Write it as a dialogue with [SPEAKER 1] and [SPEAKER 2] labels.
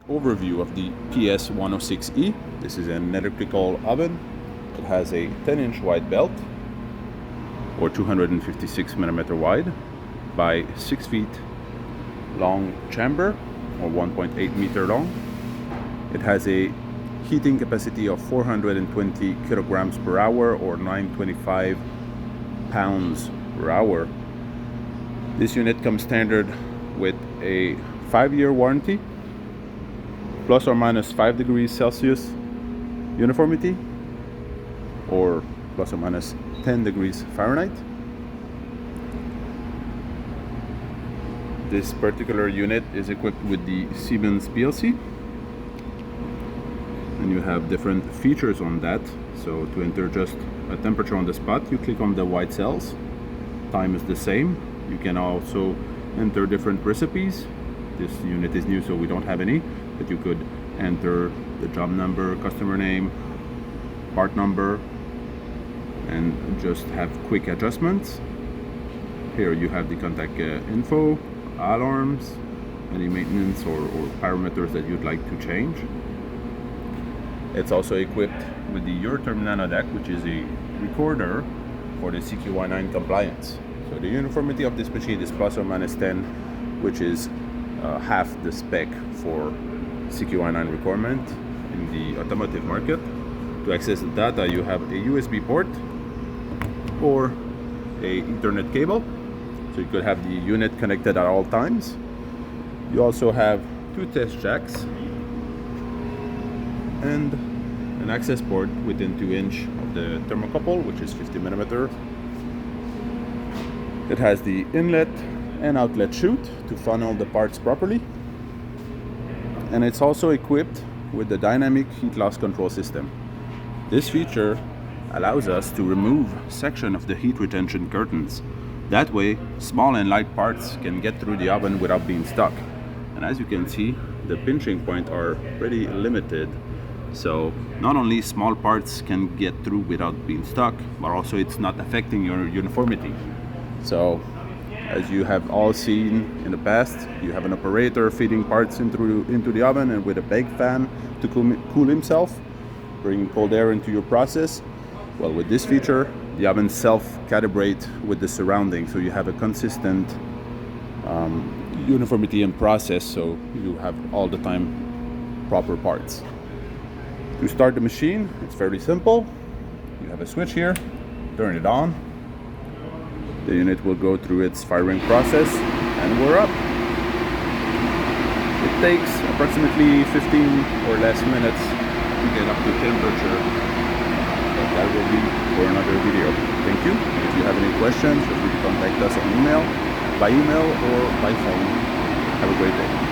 [SPEAKER 1] Overview of the PS-106E. This is an electrical oven. It has a 10-inch wide belt, or 256 millimeter wide by 6 feet long chamber, or 1.8 meter long. It has a heating capacity of 420 kilograms per hour, or 925 pounds per hour. This unit comes standard with a 5-year warranty, plus or minus 5 degrees Celsius uniformity, or plus or minus 10 degrees Fahrenheit. This particular unit is equipped with the Siemens PLC, and you have different features on that. So to enter just a temperature on the spot, you click on the white cells. Time is the same. You can also enter different recipes. This unit is new, so we don't have any, but you could enter the job number, customer name, part number, and just have quick adjustments. Here you have the contact info, alarms, any maintenance or parameters that you'd like to change. It's also equipped with the Your-Term Nano DAC, which is a recorder for the CQY9 compliance. So the uniformity of this machine is plus or minus 10, which is half the spec for CQY9 requirement in the automotive market. To access the data, you have a USB port or a Ethernet cable, so you could have the unit connected at all times. You also have 2 test jacks and an access port within 2-inch of the thermocouple, which is 50 millimeter. It has the inlet and outlet chute to funnel the parts properly, and it's also equipped with the dynamic heat loss control system. This feature allows us to remove section of the heat retention curtains. That way, small and light parts can get through the oven without being stuck. And as you can see, the pinching points are pretty limited. So not only small parts can get through without being stuck, but also it's not affecting your uniformity. So as you have all seen in the past, you have an operator feeding parts into the oven and with a bake fan to cool himself, bringing cold air into your process. Well, with this feature, the oven self-calibrates with the surroundings, so you have a consistent uniformity in process, so you have all the time proper parts. To start the machine, it's fairly simple. You have a switch here, turn it on. The unit will go through its firing process, and we're up. It takes approximately 15 or less minutes to get up to temperature, but that will be for another video. Thank you. If you have any questions, feel free to contact us on email, by email or by phone. Have a great day.